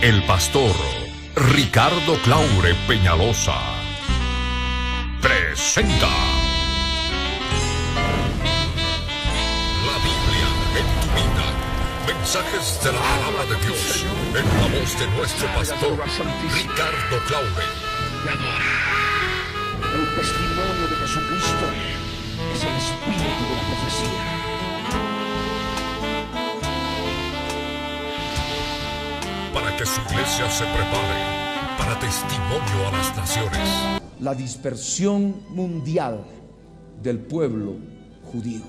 El pastor Ricardo Claure Peñalosa presenta la Biblia en tu vida. Mensajes de la palabra de Dios en la voz de nuestro pastor Ricardo Claure. El testimonio de Jesucristo es el espíritu de la profecía. Para que su iglesia se prepare para testimonio a las naciones. La dispersión mundial del pueblo judío.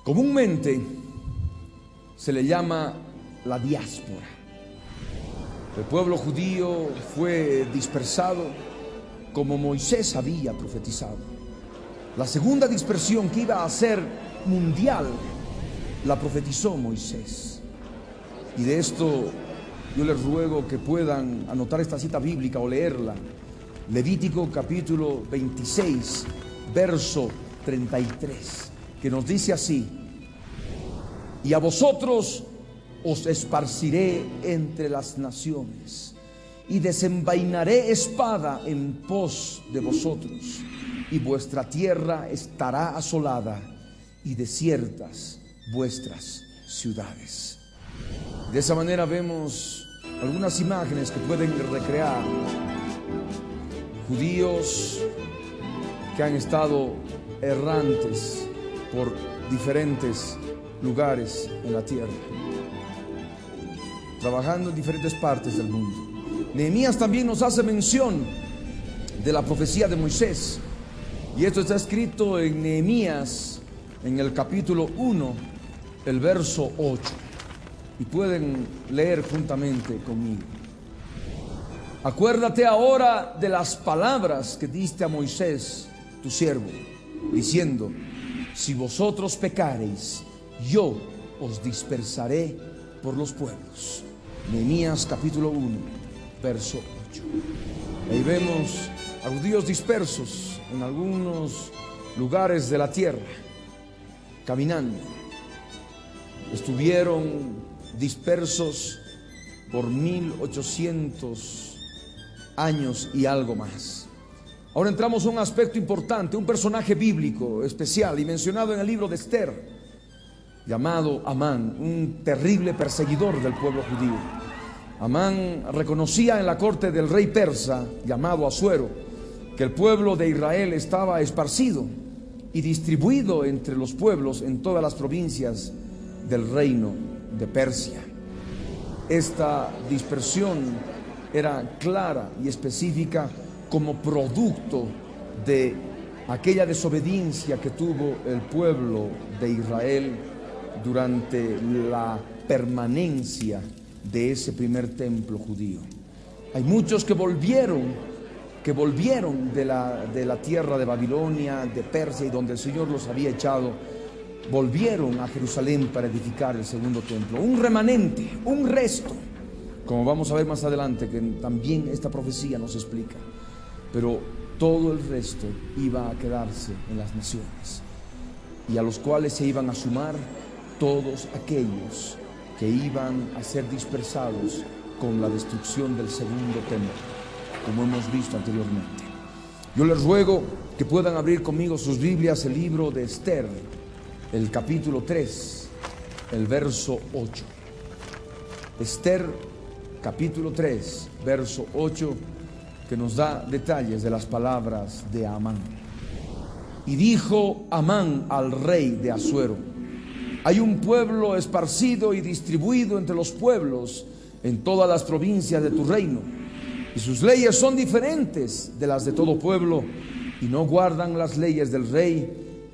Comúnmente se le llama la diáspora. El pueblo judío fue dispersado como Moisés había profetizado. La segunda dispersión que iba a ser mundial la profetizó Moisés. Y de esto yo les ruego que puedan anotar esta cita bíblica o leerla. Levítico capítulo 26, verso 33, que nos dice así: y a vosotros os esparciré entre las naciones, y desenvainaré espada en pos de vosotros, y vuestra tierra estará asolada, y desiertas vuestras ciudades. De esa manera vemos algunas imágenes que pueden recrear judíos que han estado errantes por diferentes lugares en la tierra, trabajando en diferentes partes del mundo. Nehemías también nos hace mención de la profecía de Moisés, y esto está escrito en Nehemías en el capítulo 1, el verso 8, y pueden leer juntamente conmigo. Acuérdate ahora de las palabras que diste a Moisés tu siervo, diciendo: si vosotros pecareis, yo os dispersaré por los pueblos. Nehemías capítulo 1, verso 8. Ahí vemos a judíos dispersos en algunos lugares de la tierra, caminando. Estuvieron dispersos por 1800 años y algo más. Ahora entramos a un aspecto importante, un personaje bíblico especial y mencionado en el libro de Esther, llamado Amán, un terrible perseguidor del pueblo judío. Amán reconocía en la corte del rey persa, llamado Asuero, que el pueblo de Israel estaba esparcido y distribuido entre los pueblos en todas las provincias del reino de Persia. Esta dispersión era clara y específica como producto de aquella desobediencia que tuvo el pueblo de Israel durante la permanencia de ese primer templo judío. Hay muchos que volvieron de la tierra de Babilonia, de Persia, y donde el Señor los había echado, volvieron a Jerusalén para edificar el segundo templo. Un remanente, un resto, como vamos a ver más adelante, que también esta profecía nos explica. Pero todo el resto iba a quedarse en las naciones, y a los cuales se iban a sumar todos aquellos que iban a ser dispersados con la destrucción del segundo templo, como hemos visto anteriormente. Yo les ruego que puedan abrir conmigo sus Biblias, el libro de Esther, el capítulo 3, el verso 8. Esther, capítulo 3, verso 8, que nos da detalles de las palabras de Amán. Y dijo Amán al rey de Asuero: hay un pueblo esparcido y distribuido entre los pueblos en todas las provincias de tu reino, y sus leyes son diferentes de las de todo pueblo, y no guardan las leyes del rey,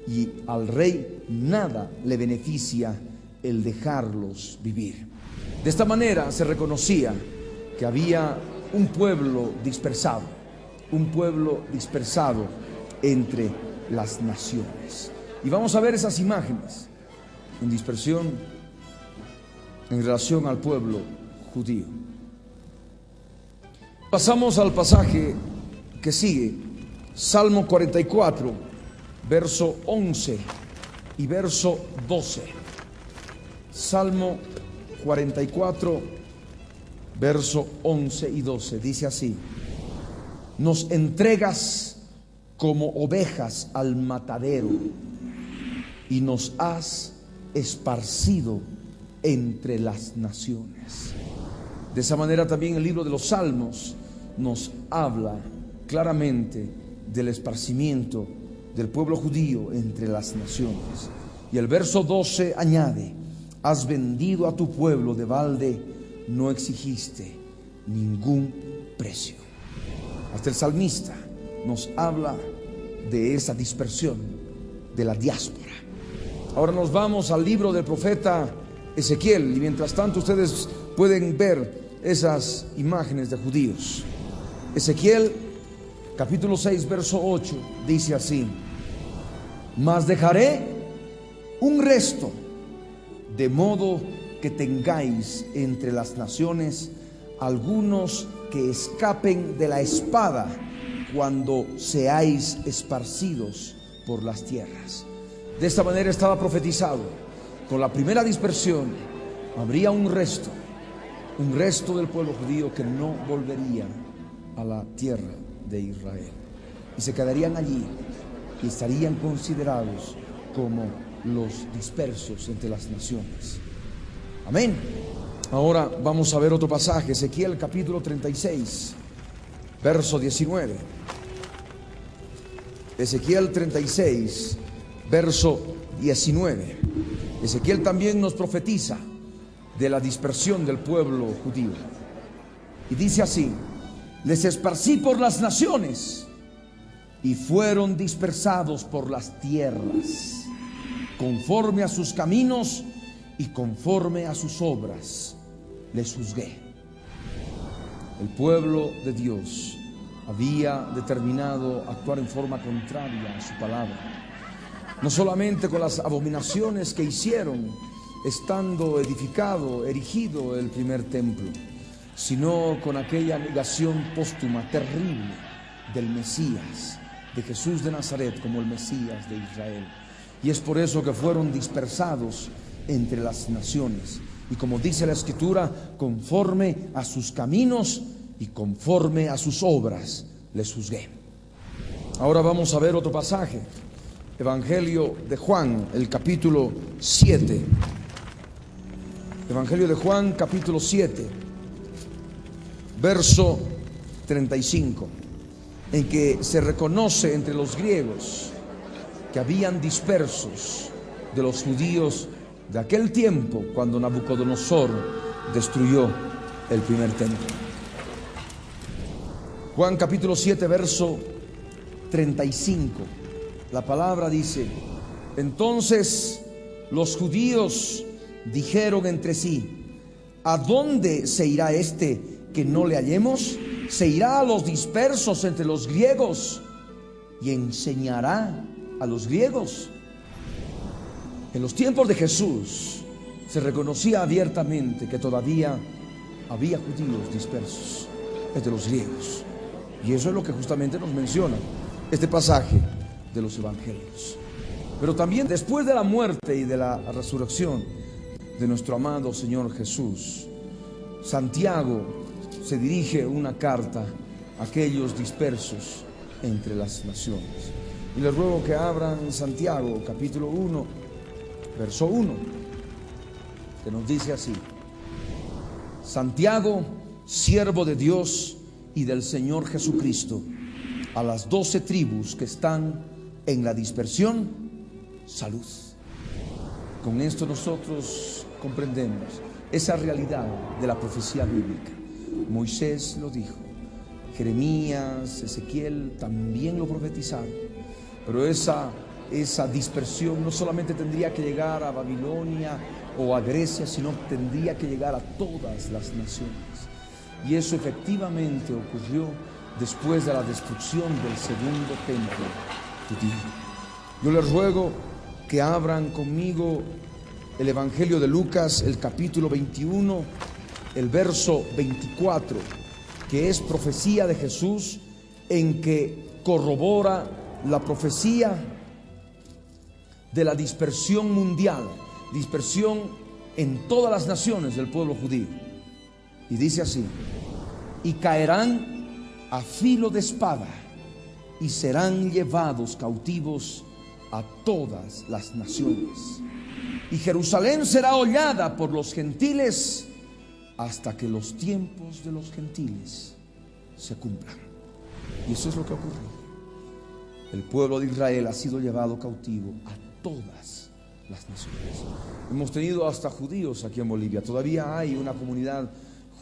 y al rey nada le beneficia el dejarlos vivir. De esta manera se reconocía que había un pueblo dispersado entre las naciones. Y vamos a ver esas imágenes en dispersión en relación al pueblo judío. Pasamos al pasaje que sigue, Salmo 44, verso 11 y verso 12. Salmo 44, verso 11 y 12. Dice así: nos entregas como ovejas al matadero y nos has esparcido entre las naciones. De esa manera también el libro de los Salmos nos habla claramente del esparcimiento del pueblo judío entre las naciones. Y el verso 12 añade: has vendido a tu pueblo de balde, no exigiste ningún precio. Hasta el salmista nos habla de esa dispersión, de la diáspora. Ahora nos vamos al libro del profeta Ezequiel, y mientras tanto ustedes pueden ver esas imágenes de judíos. Ezequiel capítulo 6, verso 8 dice así: mas dejaré un resto, de modo que tengáis entre las naciones algunos que escapen de la espada cuando seáis esparcidos por las tierras. De esta manera estaba profetizado: con la primera dispersión habría un resto del pueblo judío que no volvería a la tierra de Israel, y se quedarían allí y estarían considerados como los dispersos entre las naciones. Amén. Ahora vamos a ver otro pasaje, Ezequiel capítulo 36, verso 19. Ezequiel 36, verso 19. Ezequiel también nos profetiza de la dispersión del pueblo judío. Y dice así: les esparcí por las naciones y fueron dispersados por las tierras, conforme a sus caminos y conforme a sus obras les juzgué. El pueblo de Dios había determinado actuar en forma contraria a su palabra, no solamente con las abominaciones que hicieron estando erigido el primer templo, sino con aquella negación póstuma terrible del Mesías, de Jesús de Nazaret como el Mesías de Israel. Y es por eso que fueron dispersados entre las naciones. Y como dice la Escritura, conforme a sus caminos y conforme a sus obras les juzgué. Ahora vamos a ver otro pasaje, Evangelio de Juan, el capítulo 7. Evangelio de Juan, capítulo 7, verso 35, en que se reconoce entre los griegos que habían dispersos de los judíos de aquel tiempo cuando Nabucodonosor destruyó el primer templo. Juan capítulo 7, verso 35, la palabra dice: entonces los judíos dijeron entre sí: ¿a dónde se irá este que no le hallemos? Se irá a los dispersos entre los griegos y enseñará a los griegos. En los tiempos de Jesús se reconocía abiertamente que todavía había judíos dispersos entre los griegos, y eso es lo que justamente nos menciona este pasaje de los evangelios. Pero también después de la muerte y de la resurrección de nuestro amado Señor Jesús, Santiago se dirige una carta a aquellos dispersos entre las naciones. Y les ruego que abran Santiago capítulo 1, verso 1, que nos dice así: Santiago, siervo de Dios y del Señor Jesucristo, a las 12 tribus que están en la dispersión, salud. Con esto nosotros comprendemos esa realidad de la profecía bíblica. Moisés lo dijo, Jeremías, Ezequiel también lo profetizaron, pero esa dispersión no solamente tendría que llegar a Babilonia o a Grecia, sino tendría que llegar a todas las naciones. Y eso efectivamente ocurrió después de la destrucción del segundo templo judío. Yo les ruego que abran conmigo el Evangelio de Lucas, el capítulo 21, el verso 24, que es profecía de Jesús en que corrobora la profecía de la dispersión mundial, dispersión en todas las naciones del pueblo judío. Y dice así: y caerán a filo de espada y serán llevados cautivos a todas las naciones. Y Jerusalén será hollada por los gentiles hasta que los tiempos de los gentiles se cumplan. Y eso es lo que ocurrió. El pueblo de Israel ha sido llevado cautivo a todas las naciones. Hemos tenido hasta judíos aquí en Bolivia. Todavía hay una comunidad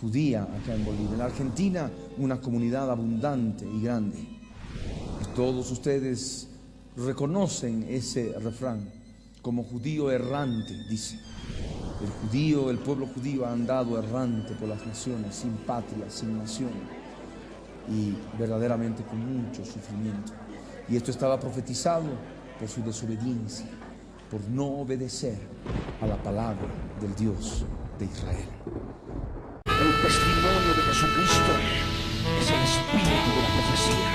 judía acá en Bolivia. En Argentina, una comunidad abundante y grande. Y todos ustedes reconocen ese refrán: como judío errante, dice. El pueblo judío ha andado errante por las naciones, sin patria, sin nación, y verdaderamente con mucho sufrimiento. Y esto estaba profetizado por su desobediencia, por no obedecer a la palabra del Dios de Israel. El testimonio de Jesucristo es el espíritu de la profecía.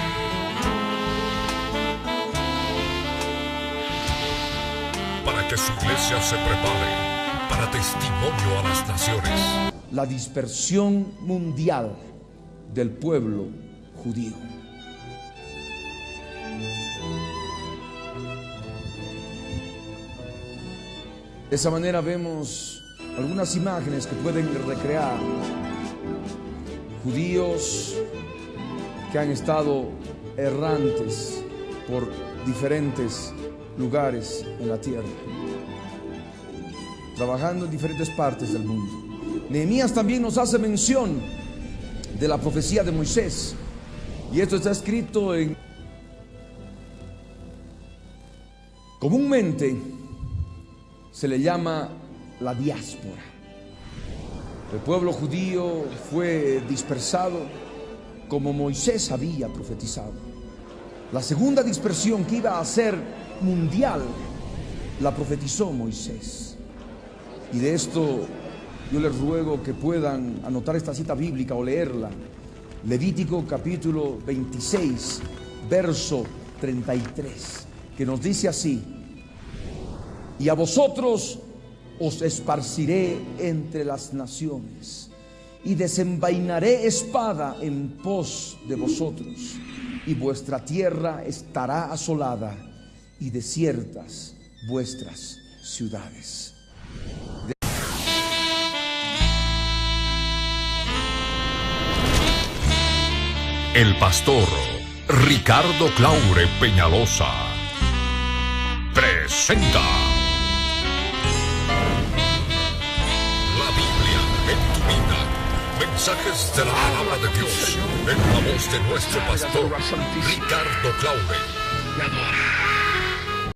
Para que su iglesia se prepare para testimonio a las naciones. La dispersión mundial del pueblo judío. De esa manera vemos algunas imágenes que pueden recrear judíos que han estado errantes por diferentes lugares en la tierra, trabajando en diferentes partes del mundo. Nehemías también nos hace mención de la profecía de Moisés, y esto está escrito en... Comúnmente se le llama la diáspora. El pueblo judío fue dispersado como Moisés había profetizado. La segunda dispersión, que iba a ser mundial, la profetizó Moisés. Y de esto yo les ruego que puedan anotar esta cita bíblica o leerla. Levítico capítulo 26, verso 33, que nos dice así: y a vosotros os esparciré entre las naciones, y desenvainaré espada en pos de vosotros, y vuestra tierra estará asolada, y desiertas vuestras ciudades. El pastor Ricardo Claure Peñalosa presenta la Biblia en tu vida. Mensajes de la palabra de Dios en la voz de nuestro pastor Ricardo Claure.